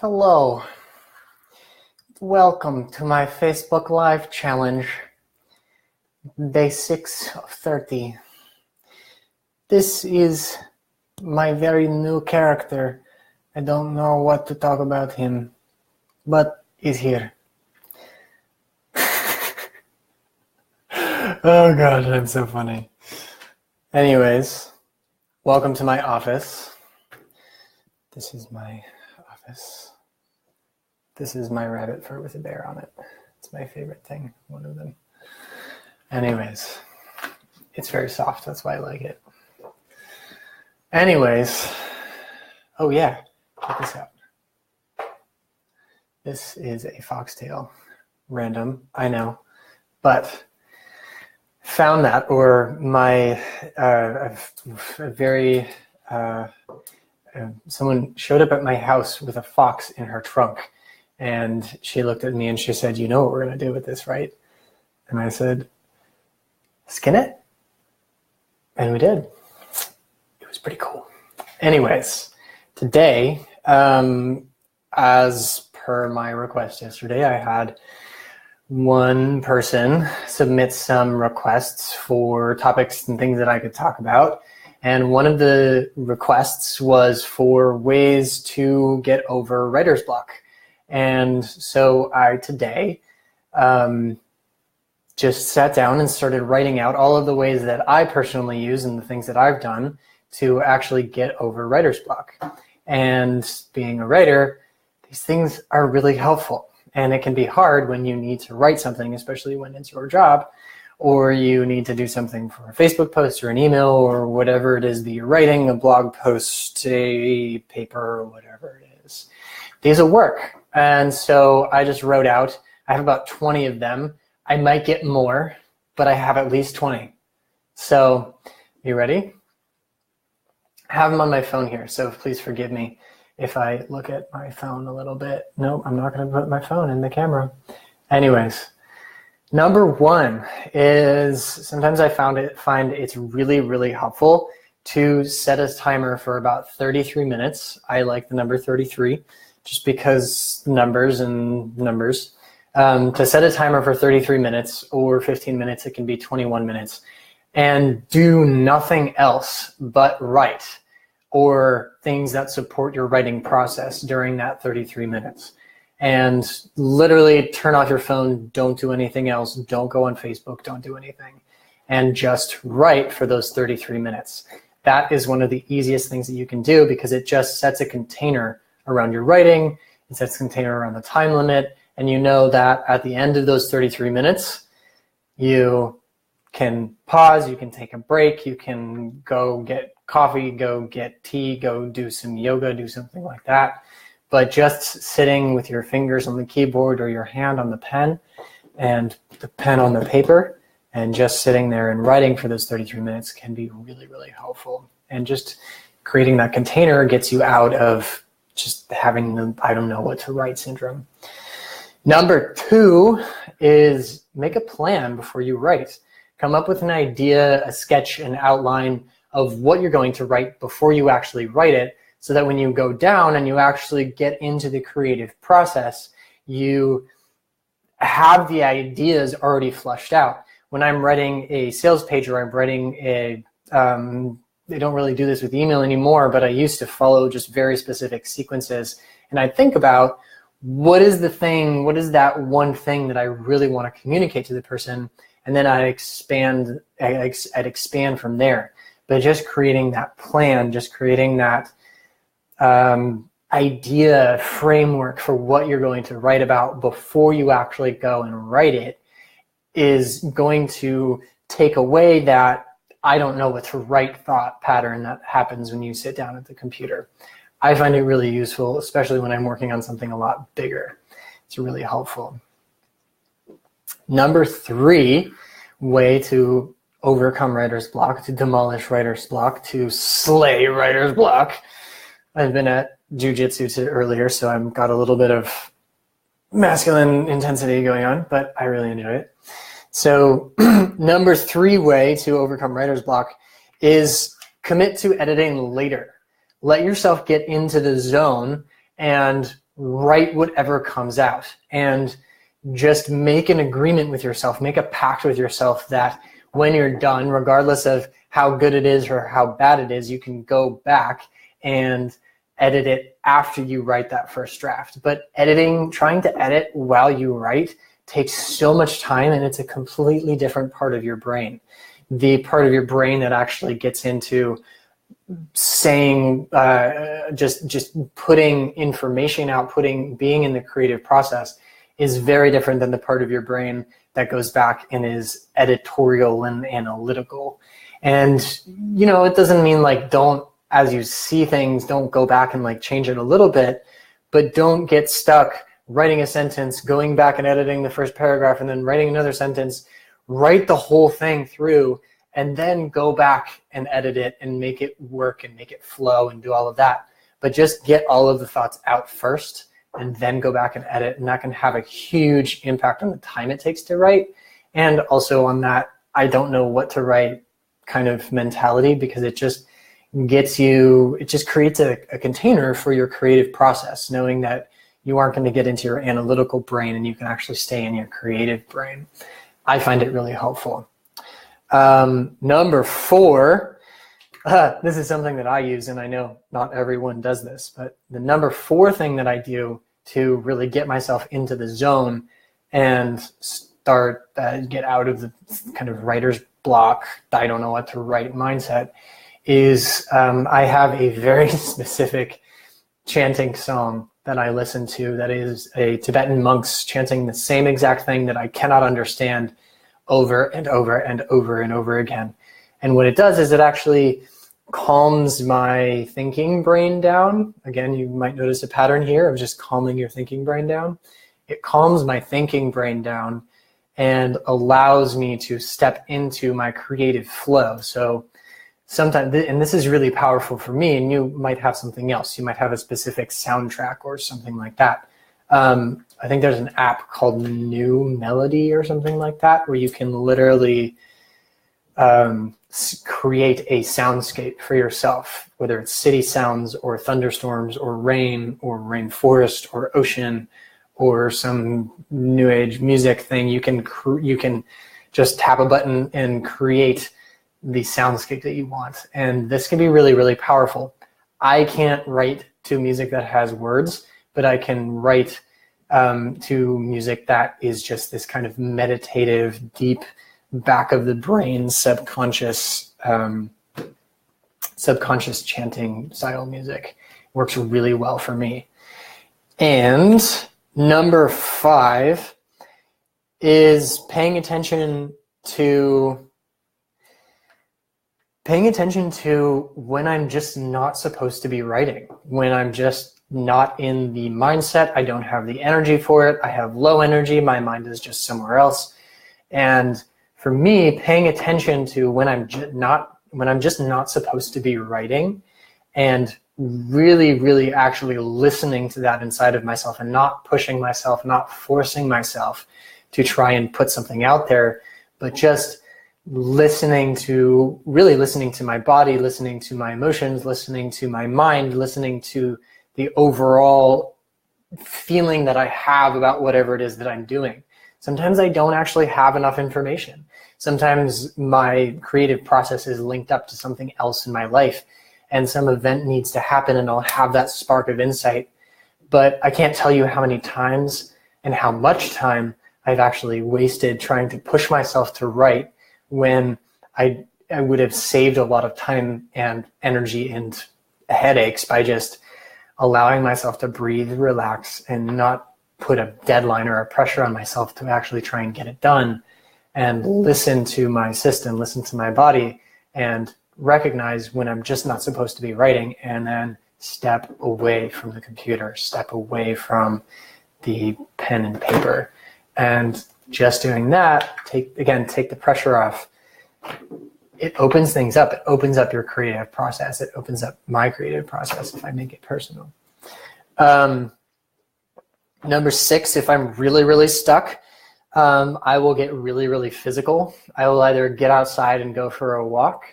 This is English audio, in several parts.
Hello, welcome to my Facebook Live challenge, day 6 of 30. This is my very new character. I don't know what to talk about him, but he's here. Oh God, I'm so funny. Anyways, welcome to my office. This is my office. This is my rabbit fur with a bear on it. It's my favorite thing, one of them. Anyways, it's very soft, that's why I like it. Anyways, oh yeah, check this out. This is a foxtail. Random, I know, but found that, or my someone showed up at my house with a fox in her trunk, and she looked at me and she said, "You know what we're gonna do with this, right?" And I said, "Skin it," and we did. It was pretty cool. Anyways, today, as per my request yesterday, I had one person submit some requests for topics and things that I could talk about. And one of the requests was for ways to get over writer's block. And so I today just sat down and started writing out all of the ways that I personally use and the things that I've done to actually get over writer's block. And being a writer, these things are really helpful. And it can be hard when you need to write something, especially when it's your job, or you need to do something for a Facebook post or an email or whatever it is that you're writing, a blog post, a paper, or whatever it is. These will work. And so I just wrote out, I have about 20 of them. I might get more, but I have at least 20. So, you ready? I have them on my phone here, so please forgive me if I look at my phone a little bit. No, I'm not going to put my phone in the camera. Anyways, number one is sometimes I find it's really, really helpful to set a timer for about 33 minutes. I like the number 33 just because numbers and numbers. To set a timer for 33 minutes or 15 minutes, it can be 21 minutes, and do nothing else but write, or things that support your writing process during that 33 minutes. And literally turn off your phone, don't do anything else, don't go on Facebook, don't do anything, and just write for those 33 minutes. That is one of the easiest things that you can do because it just sets a container around your writing, it sets a container around the time limit, and you know that at the end of those 33 minutes, you can pause, you can take a break, you can go get coffee, go get tea, go do some yoga, do something like that. But just sitting with your fingers on the keyboard or your hand on the pen and the pen on the paper and just sitting there and writing for those 33 minutes can be really, really helpful. And just creating that container gets you out of just having the I don't know what to write syndrome. Number two is make a plan before you write. Come up with an idea, a sketch, an outline of what you're going to write before you actually write it, so that when you go down and you actually get into the creative process, you have the ideas already flushed out. When I'm writing a sales page or I'm writing they don't really do this with email anymore, but I used to follow just very specific sequences. And I'd think about what is that one thing that I really want to communicate to the person, and then I'd expand from there. But just creating that plan, just creating that idea framework for what you're going to write about before you actually go and write it is going to take away that I don't know what to write thought pattern that happens when you sit down at the computer. I find it really useful, especially when I'm working on something a lot bigger. It's really helpful. Number three way to overcome writer's block, to demolish writer's block, to slay writer's block. I've been at jiu-jitsu earlier, so I've got a little bit of masculine intensity going on, but I really enjoy it. So number three way to overcome writer's block is commit to editing later. Let yourself get into the zone and write whatever comes out, and just make an agreement with yourself, make a pact with yourself that when you're done, regardless of how good it is or how bad it is, you can go back and edit it after you write that first draft. But trying to edit while you write takes so much time, and it's a completely different part of your brain. The part of your brain that actually gets into saying, just putting information out, being in the creative process is very different than the part of your brain that goes back and is editorial and analytical. And, it doesn't mean like as you see things, don't go back and like change it a little bit, but don't get stuck writing a sentence, going back and editing the first paragraph and then writing another sentence. Write the whole thing through and then go back and edit it and make it work and make it flow and do all of that. But just get all of the thoughts out first and then go back and edit, and that can have a huge impact on the time it takes to write, and also on that I don't know what to write kind of mentality, because it just creates a container for your creative process, knowing that you aren't going to get into your analytical brain and you can actually stay in your creative brain. I find it really helpful. Number 4, this is something that I use, and I know not everyone does this, but the number 4 thing that I do to really get myself into the zone and start get out of the kind of writer's block, I don't know what to write mindset, is I have a very specific chanting song that I listen to that is a Tibetan monks chanting the same exact thing that I cannot understand over and over and over and over again. And what it does is it actually calms my thinking brain down. Again, you might notice a pattern here of just calming your thinking brain down. It calms my thinking brain down and allows me to step into my creative flow. So sometimes, and this is really powerful for me, and you might have something else. You might have a specific soundtrack or something like that. I think there's an app called New Melody or something like that, where you can literally create a soundscape for yourself, whether it's city sounds or thunderstorms or rain or rainforest or ocean or some new age music thing. You can just tap a button and create the soundscape that you want. And this can be really, really powerful. I can't write to music that has words, but I can write to music that is just this kind of meditative, deep, back of the brain, subconscious chanting style music. Works really well for me. And number 5 is paying attention to when I'm just not supposed to be writing, when I'm just not in the mindset. I don't have the energy for it. I have low energy. My mind is just somewhere else. And for me, paying attention to when I'm just not supposed to be writing, and really, really actually listening to that inside of myself and not pushing myself, not forcing myself to try and put something out there, but just listening to my body, listening to my emotions, listening to my mind, listening to the overall feeling that I have about whatever it is that I'm doing. Sometimes I don't actually have enough information. Sometimes my creative process is linked up to something else in my life, and some event needs to happen and I'll have that spark of insight. But I can't tell you how many times and how much time I've actually wasted trying to push myself to write when I would have saved a lot of time and energy and headaches by just allowing myself to breathe, relax, and not put a deadline or a pressure on myself to actually try and get it done, and listen to my system, listen to my body, and recognize when I'm just not supposed to be writing, and then step away from the computer, step away from the pen and paper. And just doing that, take the pressure off. It opens things up. It opens up your creative process. It opens up my creative process if I make it personal. Number 6, if I'm really, really stuck, I will get really, really physical. I will either get outside and go for a walk,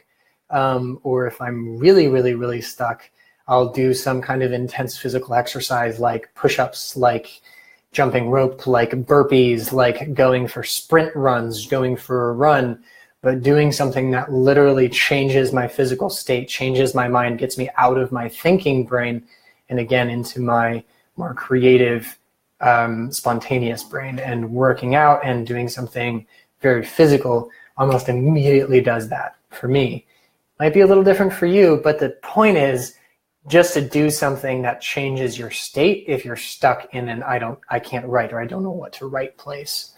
or if I'm really, really, really stuck, I'll do some kind of intense physical exercise like push-ups, like jumping rope, like burpees, like going for sprint runs, going for a run, but doing something that literally changes my physical state, changes my mind, gets me out of my thinking brain, and again into my more creative, spontaneous brain. And working out and doing something very physical almost immediately does that for me. Might be a little different for you, but the point is just to do something that changes your state if you're stuck in an I can't write or I don't know what to write place.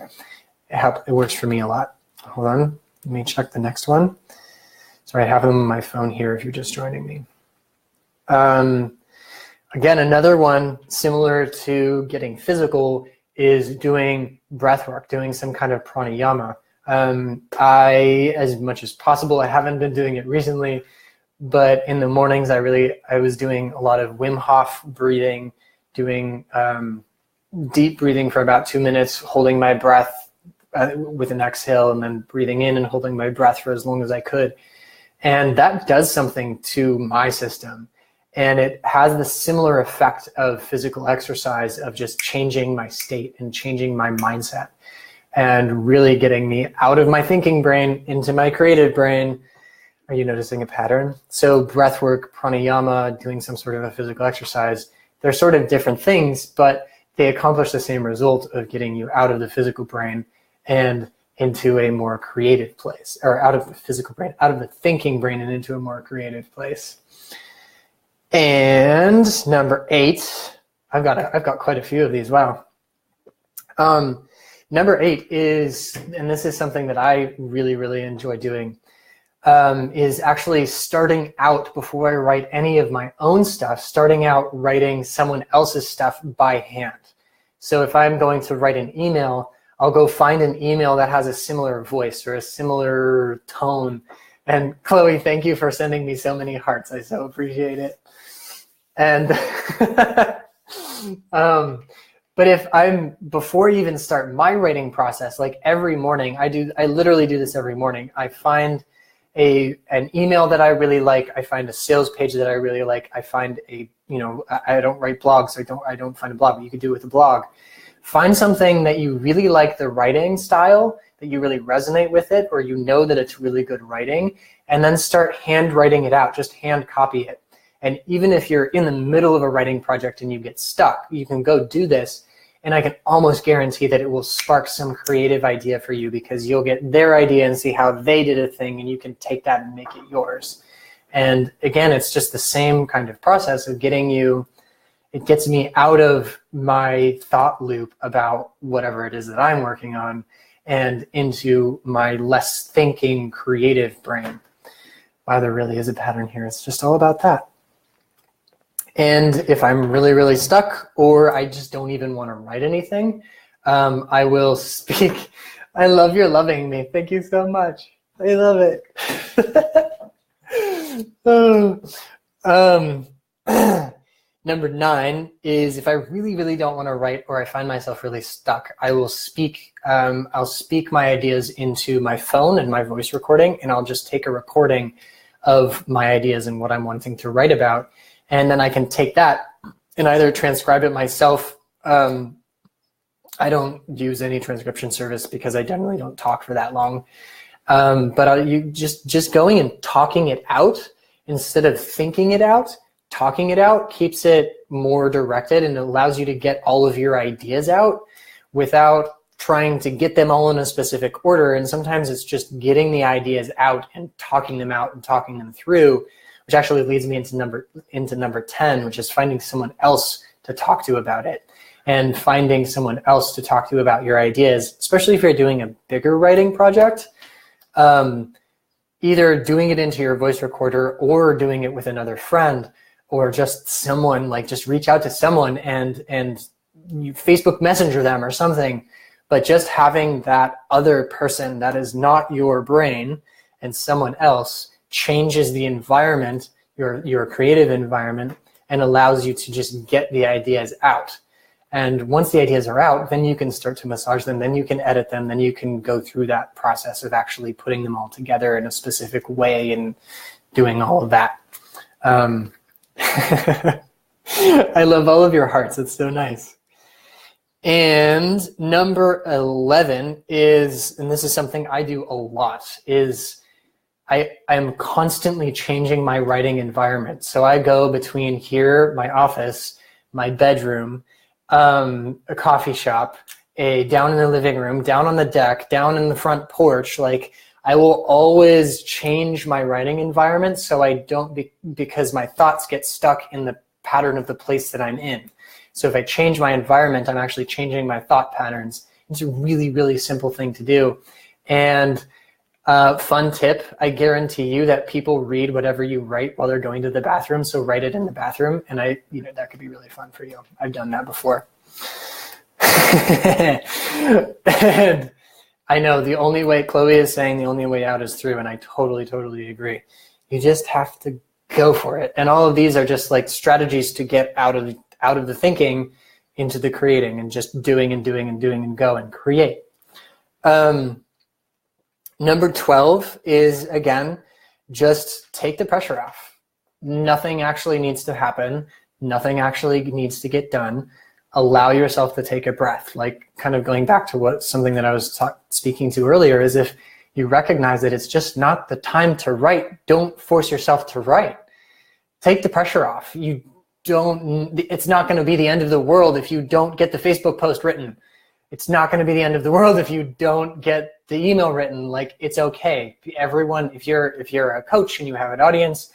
It works for me a lot. Hold on, let me check the next one. Sorry, I have them on my phone here if you're just joining me. Again, another one similar to getting physical is doing breath work, doing some kind of pranayama. As much as possible, I haven't been doing it recently, but in the mornings I was doing a lot of Wim Hof breathing, doing deep breathing for about 2 minutes, holding my breath with an exhale, and then breathing in and holding my breath for as long as I could. And that does something to my system. And it has the similar effect of physical exercise, of just changing my state and changing my mindset and really getting me out of my thinking brain into my creative brain. Are you noticing a pattern? So breathwork, pranayama, doing some sort of a physical exercise, they're sort of different things, but they accomplish the same result of getting you out of the physical brain and into a more creative place, or out of the physical brain, out of the thinking brain and into a more creative place. And number 8, I've got quite a few of these. Wow. Number 8 is, and this is something that I really, really enjoy doing, is actually starting out, before I write any of my own stuff, starting out writing someone else's stuff by hand. So if I'm going to write an email, I'll go find an email that has a similar voice or a similar tone. And Chloe, thank you for sending me so many hearts. I so appreciate it. And but if before I even start my writing process, like every morning, I literally do this every morning. I find an email that I really like. I find a sales page that I really like. I find I don't write blogs, so I don't find a blog, but you could do it with a blog. Find something that you really like the writing style, that you really resonate with it, or you know that it's really good writing, and then start hand writing it out, just hand copy it. And even if you're in the middle of a writing project and you get stuck, you can go do this, and I can almost guarantee that it will spark some creative idea for you, because you'll get their idea and see how they did a thing, and you can take that and make it yours. And again, it's just the same kind of process of it gets me out of my thought loop about whatever it is that I'm working on and into my less thinking, creative brain. Wow, there really is a pattern here. It's just all about that. And if I'm really, really stuck, or I just don't even want to write anything, I will speak. I love your loving me. Thank you so much. I love it. Number 9 is, if I really, really don't want to write, or I find myself really stuck, I will speak. I'll speak my ideas into my phone and my voice recording, and I'll just take a recording of my ideas and what I'm wanting to write about. And then I can take that and either transcribe it myself. I don't use any transcription service because I generally don't talk for that long. But you just going and talking it out instead of thinking it out. Talking it out keeps it more directed and allows you to get all of your ideas out without trying to get them all in a specific order. And sometimes it's just getting the ideas out and talking them out and talking them through, which actually leads me into number 10, which is finding someone else to talk to about it, and finding someone else to talk to about your ideas, especially if you're doing a bigger writing project. Either doing it into your voice recorder or doing it with another friend, or just someone, like just reach out to someone and you Facebook Messenger them or something. But just having that other person that is not your brain and someone else changes the environment, your creative environment, and allows you to just get the ideas out. And once the ideas are out, then you can start to massage them, then you can edit them, then you can go through that process of actually putting them all together in a specific way and doing all of that. I love all of your hearts. It's so nice. And number 11 is, and this is something I do a lot, is I am constantly changing my writing environment. So I go between here, my office, my bedroom, a coffee shop, down in the living room, down on the deck, down in the front porch. Like, I will always change my writing environment so I don't because my thoughts get stuck in the pattern of the place that I'm in. So if I change my environment, I'm actually changing my thought patterns. It's a really, really simple thing to do. And fun tip, I guarantee you that people read whatever you write while they're going to the bathroom. So write it in the bathroom, and that could be really fun for you. I've done that before. And I know the only way, Chloe is saying the only way out is through, and I totally, totally agree. You just have to go for it. And all of these are just like strategies to get out of the thinking into the creating, and just doing and doing and doing and go and create. Number 12 is, again, just take the pressure off. Nothing actually needs to happen. Nothing actually needs to get done. Allow yourself to take a breath. Like, kind of going back to something that I was speaking to earlier, is if you recognize that it's just not the time to write, don't force yourself to write. Take the pressure off. It's not going to be the end of the world if you don't get the Facebook post written. It's not going to be the end of the world if you don't get the email written. Like, it's okay. Everyone, if you're a coach and you have an audience,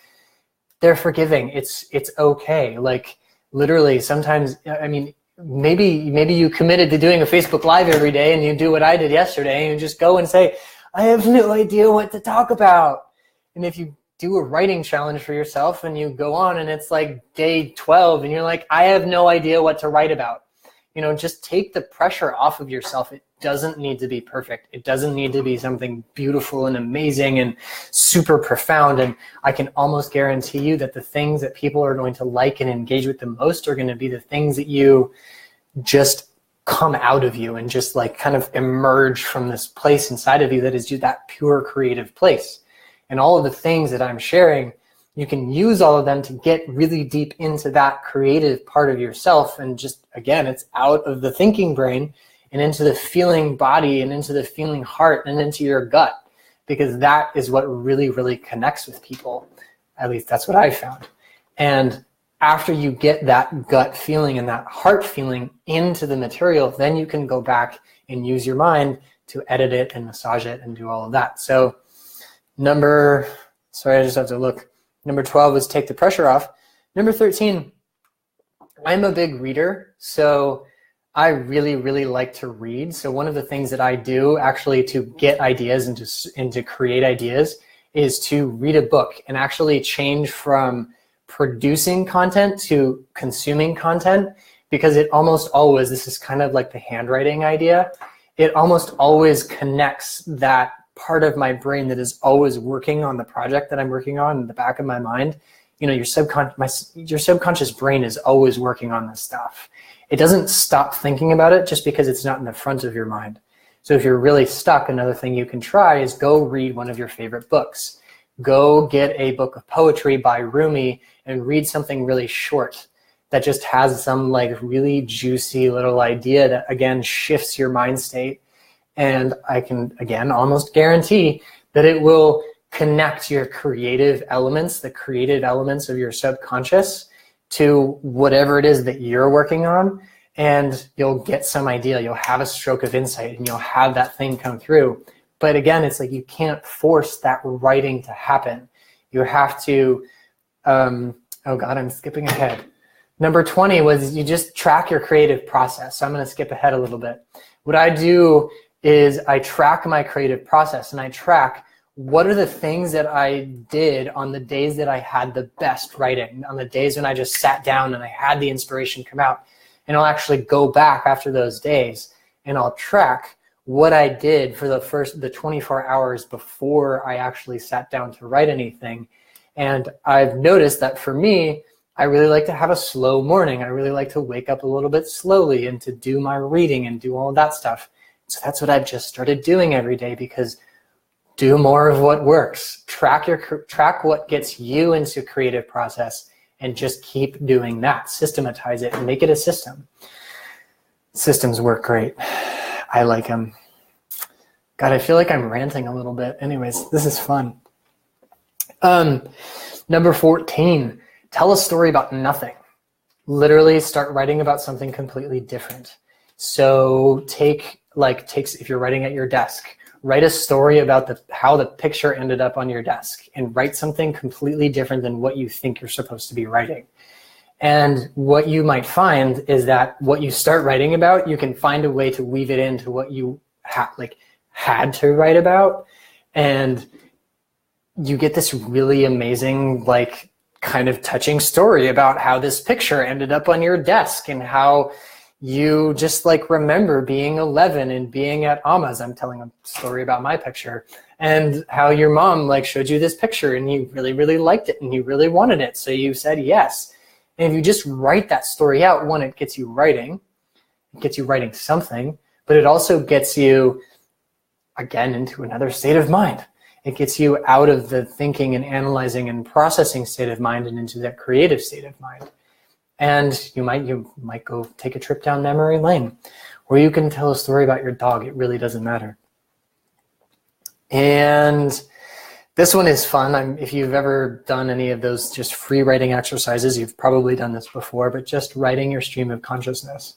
they're forgiving. It's okay. Like, literally, sometimes, I mean, maybe you committed to doing a Facebook Live every day, and you do what I did yesterday, and you just go and say, I have no idea what to talk about. And if you do a writing challenge for yourself and you go on and it's like day 12 and you're like, I have no idea what to write about. Just take the pressure off of yourself. It doesn't need to be perfect. It doesn't need to be something beautiful and amazing and super profound. And I can almost guarantee you that the things that people are going to like and engage with the most are going to be the things that you just come out of you and just like kind of emerge from this place inside of you that is just that pure creative place. And all of the things that I'm sharing, you can use all of them to get really deep into that creative part of yourself. And just, again, it's out of the thinking brain and into the feeling body and into the feeling heart and into your gut, because that is what really, really connects with people. At least that's what I found. And after you get that gut feeling and that heart feeling into the material, then you can go back and use your mind to edit it and massage it and do all of that. So sorry, I just have to look. Number 12 is take the pressure off. Number 13, I'm a big reader, so I really, really like to read. So one of the things that I do actually to get ideas and to create ideas is to read a book and actually change from producing content to consuming content, because it almost always, this is kind of like the handwriting idea, it almost always connects that part of my brain that is always working on the project that I'm working on in the back of my mind. Your subconscious brain is always working on this stuff. It doesn't stop thinking about it just because it's not in the front of your mind. So if you're really stuck, another thing you can try is go read one of your favorite books. Go get a book of poetry by Rumi and read something really short that just has some like really juicy little idea that, again, shifts your mind state. And I can, again, almost guarantee that it will connect your creative elements, the creative elements of your subconscious, to whatever it is that you're working on, and you'll get some idea. You'll have a stroke of insight, and you'll have that thing come through. But again, it's like you can't force that writing to happen. You have to, oh God, I'm skipping ahead. Number 20 was you just track your creative process. So I'm going to skip ahead a little bit. What I do is I track my creative process, and I track what are the things that I did on the days that I had the best writing, on the days when I just sat down and I had the inspiration come out. And I'll actually go back after those days and I'll track what I did for the 24 hours before I actually sat down to write anything. And I've noticed that for me, I really like to have a slow morning. I really like to wake up a little bit slowly and to do my reading and do all of that stuff. So that's what I've just started doing every day, because do more of what works. Track what gets you into creative process and just keep doing that. Systematize it and make it a system. Systems work great. I like them. God, I feel like I'm ranting a little bit. Anyways, this is fun. Number 14, tell a story about nothing. Literally start writing about something completely different. So if you're writing at your desk, write a story about how the picture ended up on your desk, and write something completely different than what you think you're supposed to be writing. And what you might find is that what you start writing about, you can find a way to weave it into what you had to write about. And you get this really amazing, kind of touching story about how this picture ended up on your desk, and how you just remember being 11 and being at Amma's. I'm telling a story about my picture, and how your mom showed you this picture and you really, really liked it and you really wanted it. So you said yes. And if you just write that story out, one, it gets you writing something, but it also gets you, again, into another state of mind. It gets you out of the thinking and analyzing and processing state of mind and into that creative state of mind. And you might go take a trip down memory lane, or you can tell a story about your dog. It really doesn't matter. And this one is fun. If you've ever done any of those just free writing exercises, you've probably done this before, but just writing your stream of consciousness.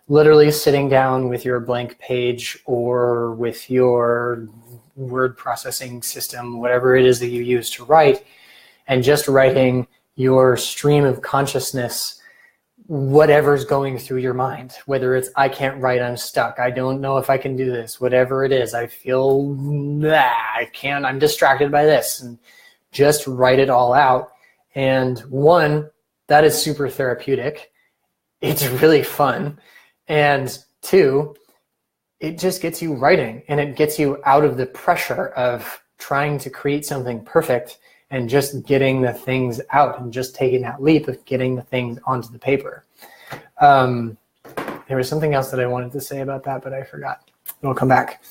Literally sitting down with your blank page or with your word processing system, whatever it is that you use to write, and just writing your stream of consciousness, whatever's going through your mind, whether it's, I can't write, I'm stuck, I don't know if I can do this, whatever it is, I feel, I can't, I'm distracted by this, and just write it all out. And one, that is super therapeutic. It's really fun. And two, it just gets you writing, and it gets you out of the pressure of trying to create something perfect and just getting the things out and just taking that leap of getting the things onto the paper. There was something else that I wanted to say about that, but I forgot. It'll come back.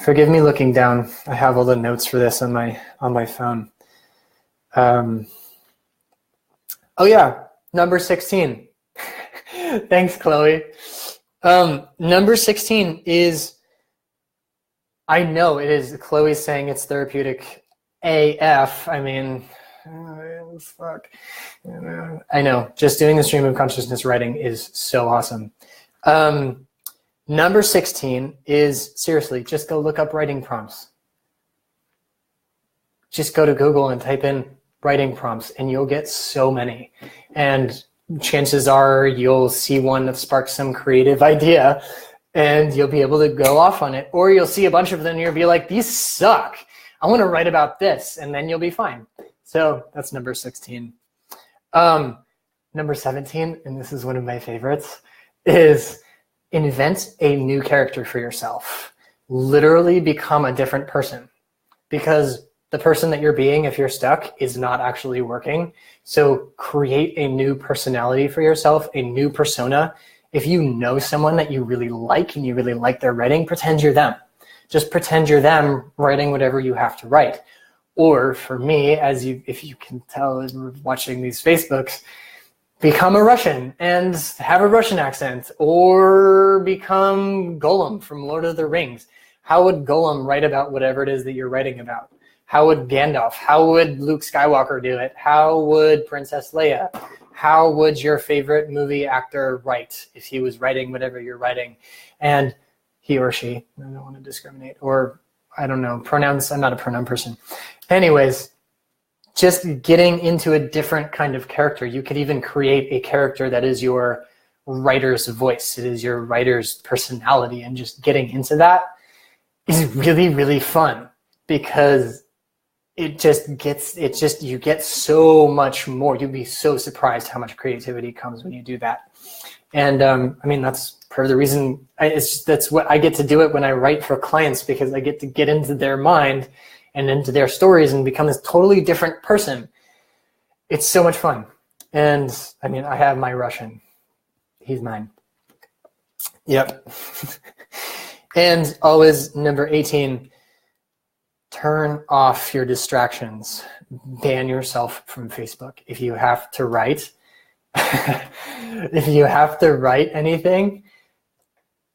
Forgive me looking down. I have all the notes for this on my phone. Oh yeah, number 16. Thanks, Chloe. Number 16 is, I know it is, Chloe's saying it's therapeutic AF. I mean, fuck. I know, just doing the stream of consciousness writing is so awesome. Number 16 is, seriously, just go look up writing prompts. Just go to Google and type in writing prompts, and you'll get so many. And chances are you'll see one that sparks some creative idea, and you'll be able to go off on it. Or you'll see a bunch of them and you'll be like, these suck. I want to write about this, and then you'll be fine. So that's number 16. Number 17, and this is one of my favorites, is invent a new character for yourself. Literally become a different person, because the person that you're being, if you're stuck, is not actually working. So create a new personality for yourself, a new persona. If you know someone that you really like and you really like their writing, pretend you're them. Just pretend you're them writing whatever you have to write. Or for me, if you can tell as we're watching these Facebooks, become a Russian and have a Russian accent, or become Gollum from Lord of the Rings. How would Gollum write about whatever it is that you're writing about? How would Gandalf? How would Luke Skywalker do it? How would Princess Leia? How would your favorite movie actor write if he was writing whatever you're writing? And he or she, I don't want to discriminate, or I don't know, pronouns, I'm not a pronoun person. Anyways, just getting into a different kind of character. You could even create a character that is your writer's voice. It is your writer's personality, and just getting into that is really, really fun, because you get so much more. You'd be so surprised how much creativity comes when you do that. And I mean, that's part of the reason that's what I get to do it when I write for clients, because I get to get into their mind and into their stories and become this totally different person. It's so much fun. And I mean, I have my Russian. He's mine. Yep. And always number 18, turn off your distractions. ban yourself from Facebook. If you have to write, if you have to write anything,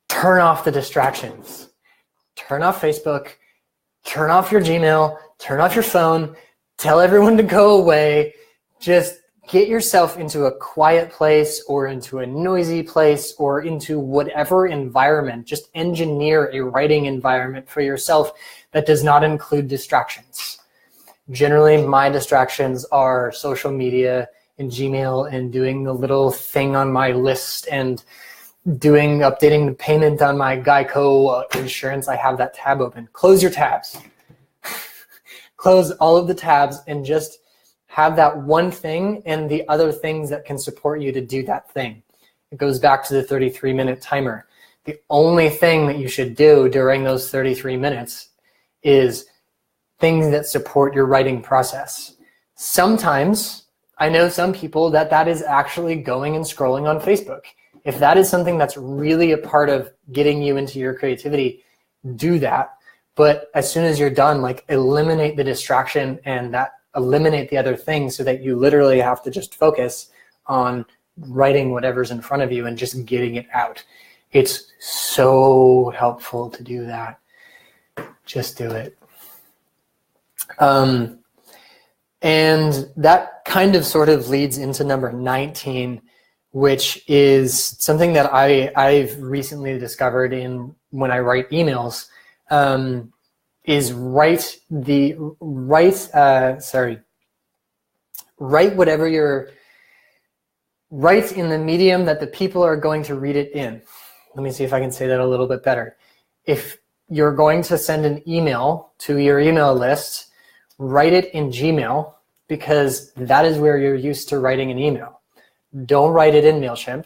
turn off the distractions. Turn off Facebook, turn off your Gmail, turn off your phone, tell everyone to go away. Just get yourself into a quiet place or into a noisy place or into whatever environment. Just engineer a writing environment for yourself that does not include distractions. Generally, my distractions are social media and Gmail and doing the little thing on my list and updating the payment on my Geico insurance. I have that tab open. Close your tabs. Close all of the tabs and just have that one thing and the other things that can support you to do that thing. It goes back to the 33-minute timer. The only thing that you should do during those 33 minutes is things that support your writing process. Sometimes, I know some people that is actually going and scrolling on Facebook. If that is something that's really a part of getting you into your creativity, do that. But as soon as you're done, like eliminate the distraction and eliminate the other things so that you literally have to just focus on writing whatever's in front of you and just getting it out. It's so helpful to do that. Just do it. And that kind of sort of leads into number 19, which is something that I've recently discovered when I write emails, is write in the medium that the people are going to read it in. Let me see if I can say that a little bit better. If you're going to send an email to your email list, write it in Gmail, because that is where you're used to writing an email. Don't write it in MailChimp.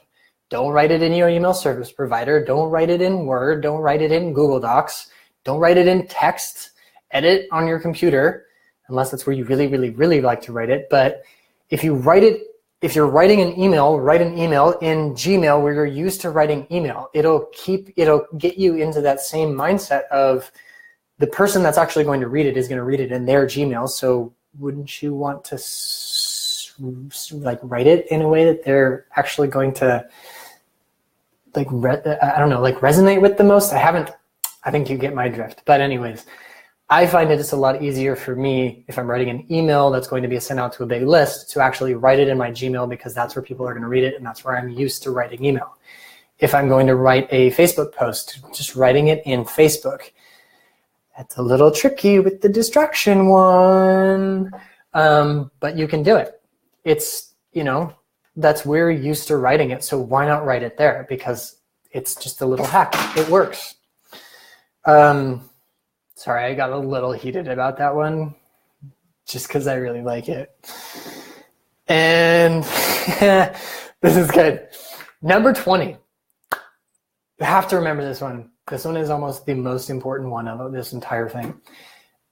Don't write it in your email service provider. Don't write it in Word. Don't write it in Google Docs. Don't write it in text. Edit on your computer, unless that's where you really, really, really like to write it. But if you're writing an email, write an email in Gmail where you're used to writing email. It'll get you into that same mindset of the person that's actually going to read it is going to read it in their Gmail. So wouldn't you want to write it in a way that they're actually going to resonate with the most? I think you get my drift. But anyways, I find it's a lot easier for me if I'm writing an email that's going to be sent out to a big list to actually write it in my Gmail, because that's where people are going to read it and that's where I'm used to writing email. If I'm going to write a Facebook post, just writing it in Facebook. That's a little tricky with the distraction one, but you can do it. It's, that's where you're used to writing it, so why not write it there? Because it's just a little hack. It works. Sorry, I got a little heated about that one just because I really like it. And this is good. Number 20. You have to remember this one. This one is almost the most important one of this entire thing,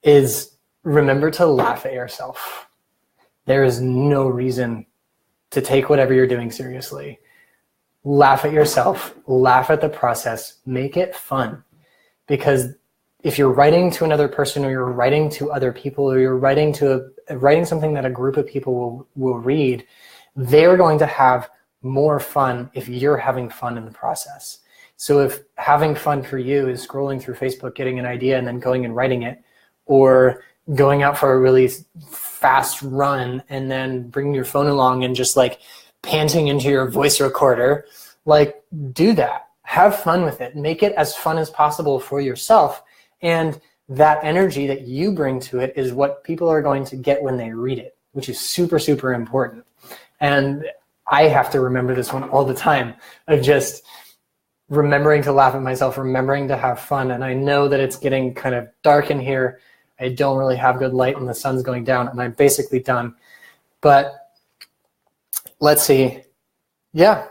is remember to laugh at yourself. There is no reason to take whatever you're doing seriously. Laugh at yourself. Laugh at the process. Make it fun. Because if you're writing to another person, or you're writing to other people, or you're writing something that a group of people will read, they're going to have more fun if you're having fun in the process. So if having fun for you is scrolling through Facebook, getting an idea, and then going and writing it, or going out for a really fast run and then bringing your phone along and just panting into your voice recorder, do that. Have fun with it. Make it as fun as possible for yourself. And that energy that you bring to it is what people are going to get when they read it, which is super, super important. And I have to remember this one all the time, of just remembering to laugh at myself, remembering to have fun. And I know that it's getting kind of dark in here. I don't really have good light and the sun's going down, and I'm basically done. But let's see. Yeah.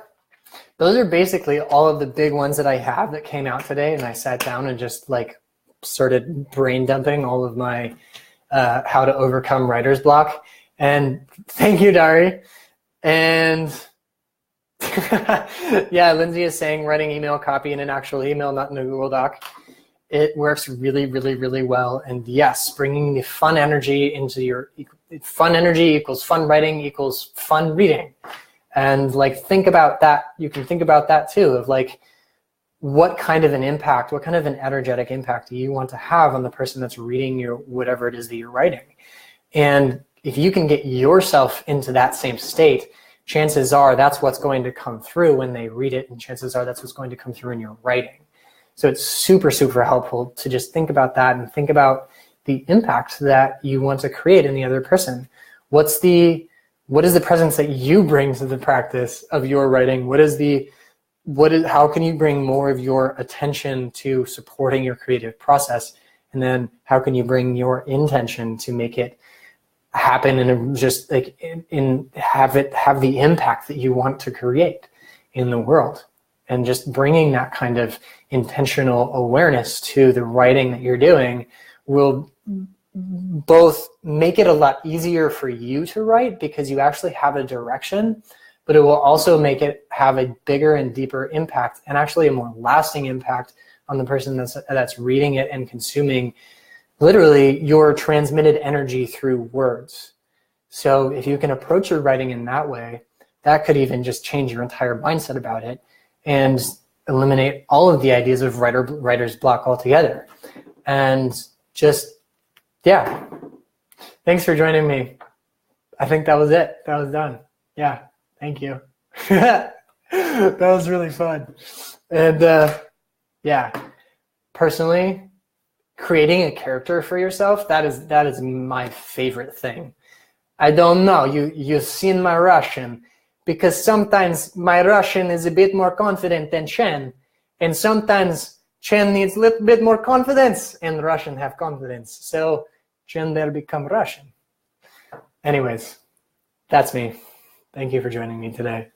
Those are basically all of the big ones that I have that came out today, and I sat down and just started brain dumping all of my how to overcome writer's block. And thank you, Dari. And yeah, Lindsay is saying writing email copy in an actual email, not in a Google Doc. it works really, really, really well. And yes, bringing the fun energy into your, fun energy equals fun writing equals fun reading. And like, think about that. You can think about that too, of like, what kind of an impact, what kind of an energetic impact do you want to have on the person that's reading your, whatever it is that you're writing? And if you can get yourself into that same state, chances are that's what's going to come through when they read it, and chances are that's what's going to come through in your writing. So it's super, super helpful to just think about that and think about the impact that you want to create in the other person. What is the presence that you bring to the practice of your writing? How can you bring more of your attention to supporting your creative process? And then how can you bring your intention to make it happen and just like have the impact that you want to create in the world? And just bringing that kind of intentional awareness to the writing that you're doing will both make it a lot easier for you to write because you actually have a direction, but it will also make it have a bigger and deeper impact, and actually a more lasting impact on the person that's reading it and consuming literally your transmitted energy through words. So if you can approach your writing in that way, that could even just change your entire mindset about it and eliminate all of the ideas of writer's block altogether. And just, yeah, thanks for joining me. I think that was it. That was done. Yeah, thank you. That was really fun. And yeah, personally, creating a character for yourself, that is my favorite thing. I don't know, you've seen my Russian, because sometimes my Russian is a bit more confident than Chen, and sometimes Chen needs a little bit more confidence and Russian have confidence. So Chen there become Russian. Anyways, that's me. Thank you for joining me today.